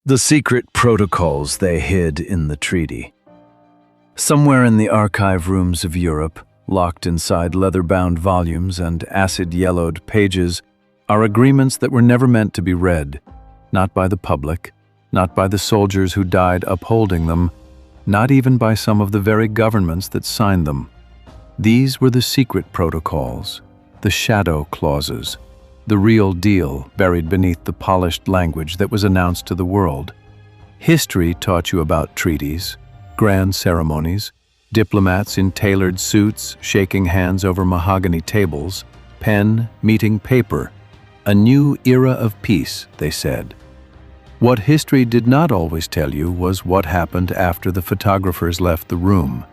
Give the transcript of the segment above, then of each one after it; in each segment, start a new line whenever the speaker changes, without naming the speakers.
The secret protocols they hid in the treaty. Somewhere in the archive rooms of Europe, locked inside leather-bound volumes and acid-yellowed pages, are agreements that were never meant to be read, not by the public, not by the soldiers who died upholding them, not even by some of the very governments that signed them. These were the secret protocols, the shadow clauses, the real deal buried beneath the polished language that was announced to the world. History taught you about treaties, grand ceremonies, diplomats in tailored suits shaking hands over mahogany tables, pen meeting paper. A new era of peace, they said. What history did not always tell you was what happened after the photographers left the room.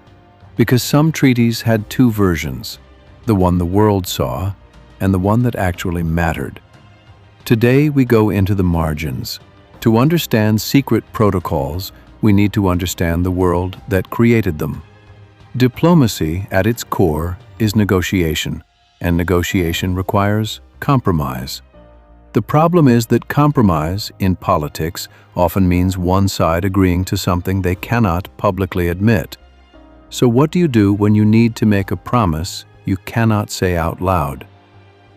Because some treaties had two versions, the one the world saw and the one that actually mattered. Today we go into the margins. To understand secret protocols, we need to understand the world that created them. Diplomacy, at its core, is negotiation, and negotiation requires compromise. The problem is that compromise, in politics, often means one side agreeing to something they cannot publicly admit. So what do you do when you need to make a promise you cannot say out loud?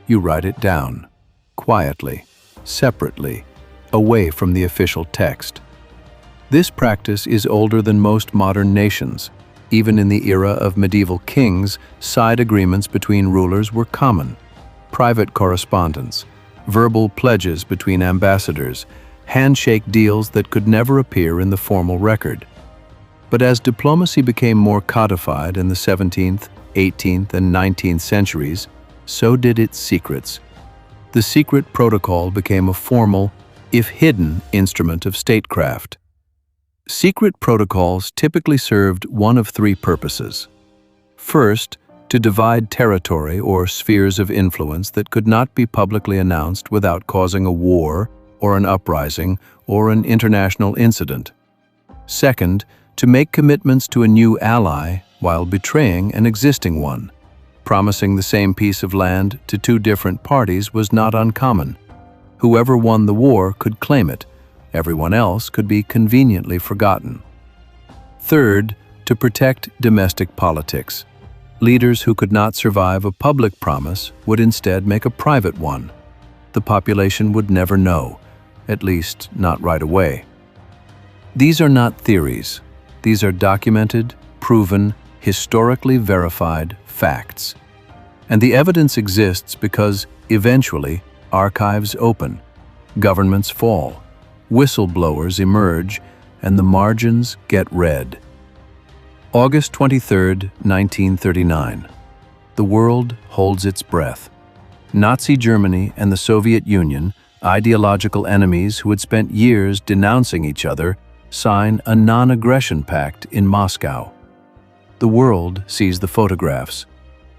You write it down, quietly, separately, away from the official text. This practice is older than most modern nations. Even in the era of medieval kings, side agreements between rulers were common. Private correspondence, verbal pledges between ambassadors, handshake deals that could never appear in the formal record. But as diplomacy became more codified in the 17th, 18th, and 19th centuries, so did its secrets. The secret protocol became a formal, if hidden, instrument of statecraft. Secret protocols typically served one of three purposes. First, to divide territory or spheres of influence that could not be publicly announced without causing a war or an uprising or an international incident. Second, to make commitments to a new ally while betraying an existing one. Promising the same piece of land to two different parties was not uncommon. Whoever won the war could claim it. Everyone else could be conveniently forgotten. Third, to protect domestic politics. Leaders who could not survive a public promise would instead make a private one. The population would never know, at least not right away. These are not theories. These are documented, proven, historically verified facts. And the evidence exists because, eventually, archives open, governments fall, whistleblowers emerge, and the margins get read. August 23, 1939. The world holds its breath. Nazi Germany and the Soviet Union, ideological enemies who had spent years denouncing each other, sign a non-aggression pact in Moscow. The world sees the photographs.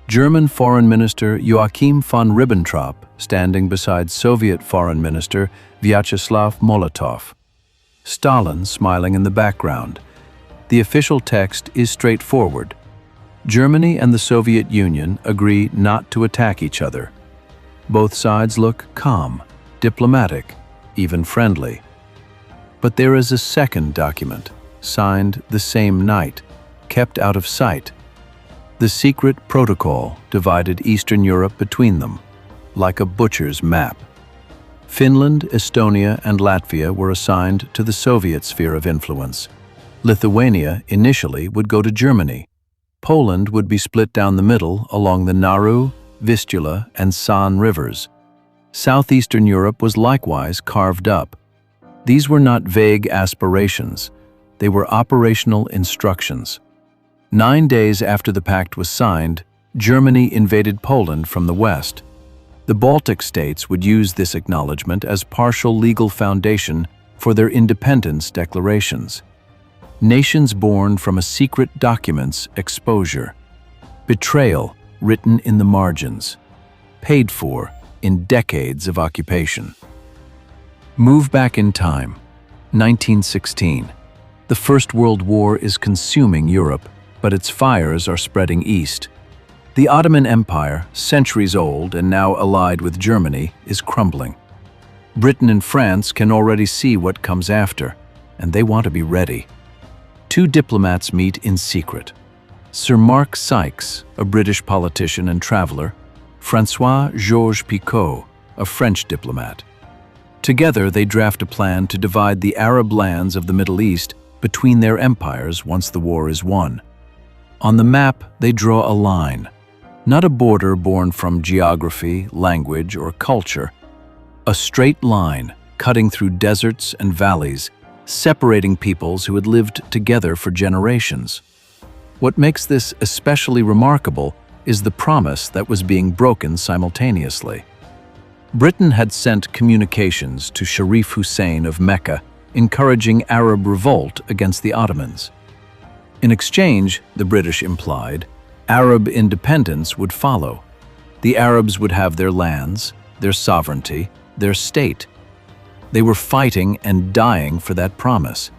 German Foreign Minister Joachim von Ribbentrop standing beside Soviet Foreign Minister Vyacheslav Molotov. Stalin smiling in the background. The official text is straightforward. Germany and the Soviet Union agree not to attack each other. Both sides look calm, diplomatic, even friendly. But there is a second document, signed the same night, kept out of sight. The secret protocol divided Eastern Europe between them, like a butcher's map. Finland, Estonia, and Latvia were assigned to the Soviet sphere of influence. Lithuania initially would go to Germany. Poland would be split down the middle along the Naru, Vistula, and San rivers. Southeastern Europe was likewise carved up. These were not vague aspirations. They were operational instructions. 9 days after the pact was signed, Germany invaded Poland from the west. The Baltic states would use this acknowledgement as partial legal foundation for their independence declarations. Nations born from a secret document's exposure. Betrayal written in the margins. Paid for in decades of occupation. Move back in time. 1916. The First World War is consuming Europe, but its fires are spreading east. The Ottoman Empire, centuries old and now allied with Germany, is crumbling. Britain and France can already see what comes after, and they want to be ready. Two diplomats meet in secret. Sir Mark Sykes, a British politician and traveler, François-Georges Picot, a French diplomat. Together, they draft a plan to divide the Arab lands of the Middle East between their empires once the war is won. On the map, they draw a line, not a border born from geography, language, or culture, a straight line cutting through deserts and valleys, separating peoples who had lived together for generations. What makes this especially remarkable is the promise that was being broken simultaneously. Britain had sent communications to Sharif Hussein of Mecca encouraging Arab revolt against the Ottomans. In exchange, the British implied, Arab independence would follow. The Arabs would have their lands, their sovereignty, their state. They were fighting and dying for that promise.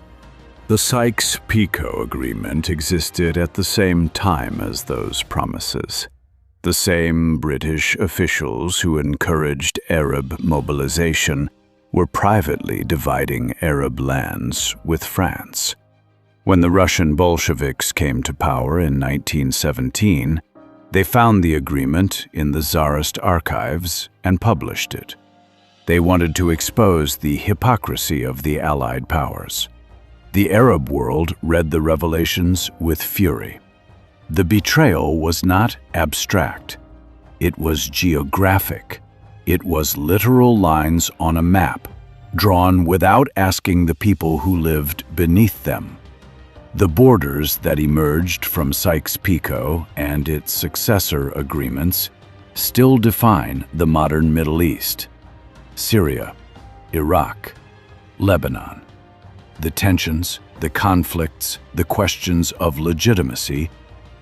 The Sykes-Picot Agreement existed at the same time as those promises. The same British officials who encouraged Arab mobilization were privately dividing Arab lands with France. When the Russian Bolsheviks came to power in 1917, they found the agreement in the Tsarist archives and published it. They wanted to expose the hypocrisy of the Allied powers. The Arab world read the revelations with fury. The betrayal was not abstract. It was geographic. It was literal lines on a map, drawn without asking the people who lived beneath them. The borders that emerged from Sykes-Picot and its successor agreements still define the modern Middle East. Syria, Iraq, Lebanon. The tensions, the conflicts, the questions of legitimacy,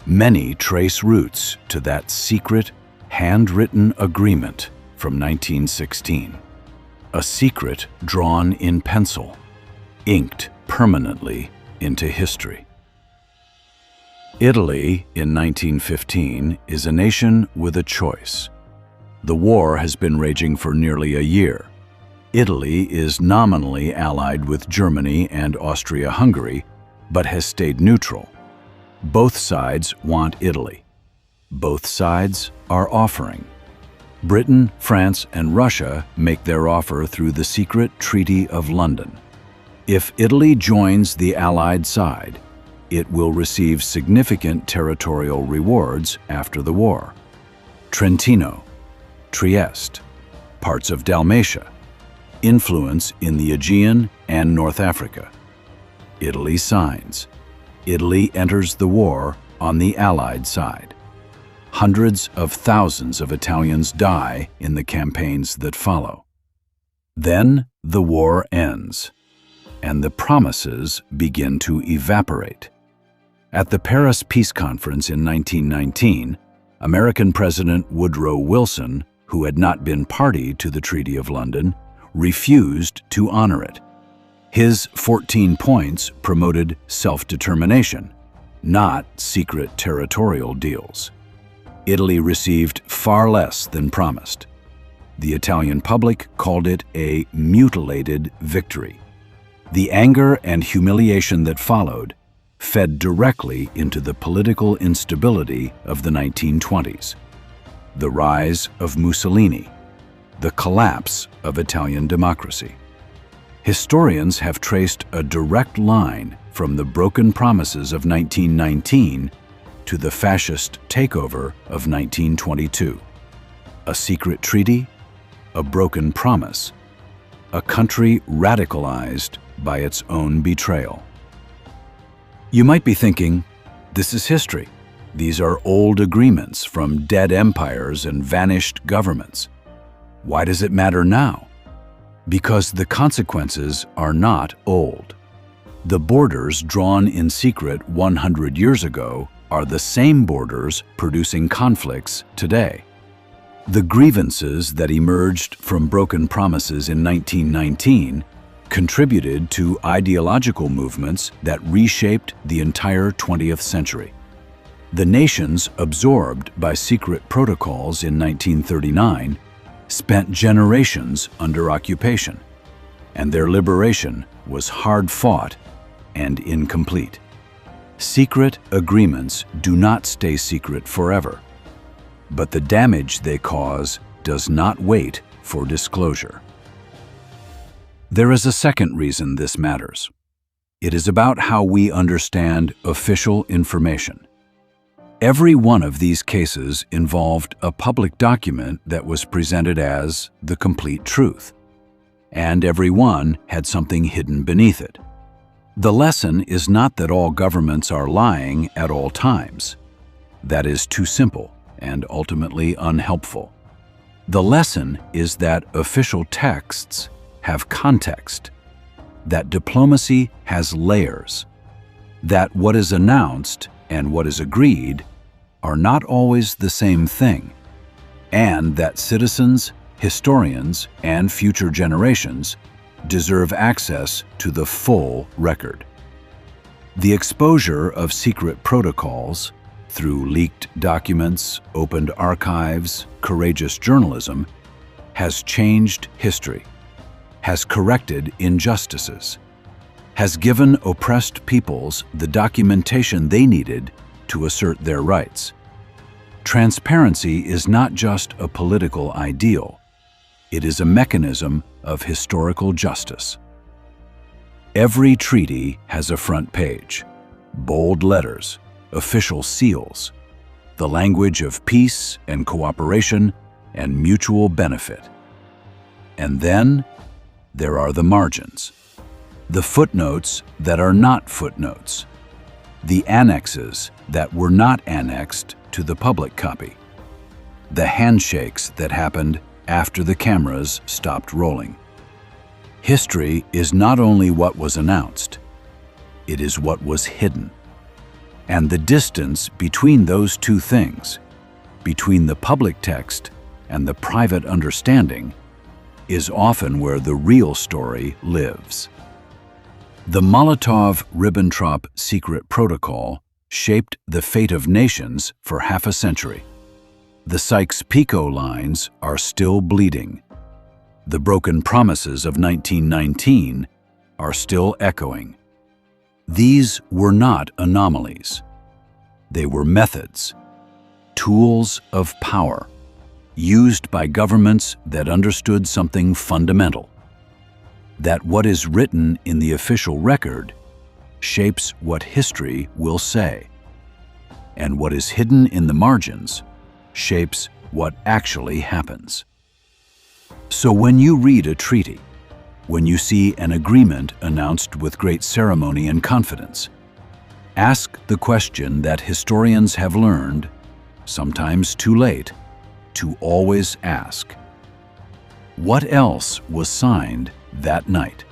many trace roots to that secret, handwritten agreement from 1916. A secret drawn in pencil, inked permanently into history. Italy in 1915 is a nation with a choice. The war has been raging for nearly a year. Italy is nominally allied with Germany and Austria-Hungary, but has stayed neutral. Both sides want Italy. Both sides are offering. Britain, France, and Russia make their offer through the secret Treaty of London. If Italy joins the Allied side, it will receive significant territorial rewards after the war. Trentino, Trieste, parts of Dalmatia, influence in the Aegean and North Africa. Italy signs. Italy enters the war on the Allied side. Hundreds of thousands of Italians die in the campaigns that follow. Then the war ends, and the promises begin to evaporate. At the Paris Peace Conference in 1919, American President Woodrow Wilson, who had not been party to the Treaty of London, refused to honor it. His 14 points promoted self-determination, not secret territorial deals. Italy received far less than promised. The Italian public called it a mutilated victory. The anger and humiliation that followed fed directly into the political instability of the 1920s. The rise of Mussolini, the collapse of Italian democracy. Historians have traced a direct line from the broken promises of 1919 to the fascist takeover of 1922. A secret treaty, a broken promise, a country radicalized by its own betrayal. You might be thinking, this is history. These are old agreements from dead empires and vanished governments. Why does it matter now? Because the consequences are not old. The borders drawn in secret 100 years ago are the same borders producing conflicts today. The grievances that emerged from broken promises in 1919 contributed to ideological movements that reshaped the entire 20th century. The nations absorbed by secret protocols in 1939 spent generations under occupation, and their liberation was hard-fought and incomplete. Secret agreements do not stay secret forever, but the damage they cause does not wait for disclosure. There is a second reason this matters. It is about how we understand official information. Every one of these cases involved a public document that was presented as the complete truth, and every one had something hidden beneath it. The lesson is not that all governments are lying at all times. That is too simple and ultimately unhelpful. The lesson is that official texts have context, that diplomacy has layers, that what is announced and what is agreed are not always the same thing, and that citizens, historians, and future generations deserve access to the full record. The exposure of secret protocols through leaked documents, opened archives, courageous journalism has changed history, has corrected injustices, has given oppressed peoples the documentation they needed to assert their rights. Transparency is not just a political ideal. It is a mechanism of historical justice. Every treaty has a front page, bold letters, official seals, the language of peace and cooperation and mutual benefit. And then there are the margins, the footnotes that are not footnotes, the annexes that were not annexed to the public copy, the handshakes that happened after the cameras stopped rolling. History is not only what was announced, it is what was hidden. And the distance between those two things, between the public text and the private understanding, is often where the real story lives. The Molotov-Ribbentrop secret protocol shaped the fate of nations for half a century. The Sykes-Picot lines are still bleeding. The broken promises of 1919 are still echoing. These were not anomalies. They were methods, tools of power, used by governments that understood something fundamental: that what is written in the official record shapes what history will say, and what is hidden in the margins shapes what actually happens. So when you read a treaty, when you see an agreement announced with great ceremony and confidence, ask the question that historians have learned, sometimes too late, to always ask: what else was signed that night?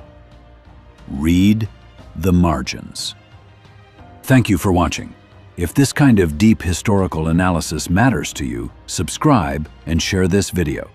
Read the margins. Thank you for watching. If this kind of deep historical analysis matters to you, subscribe and share this video.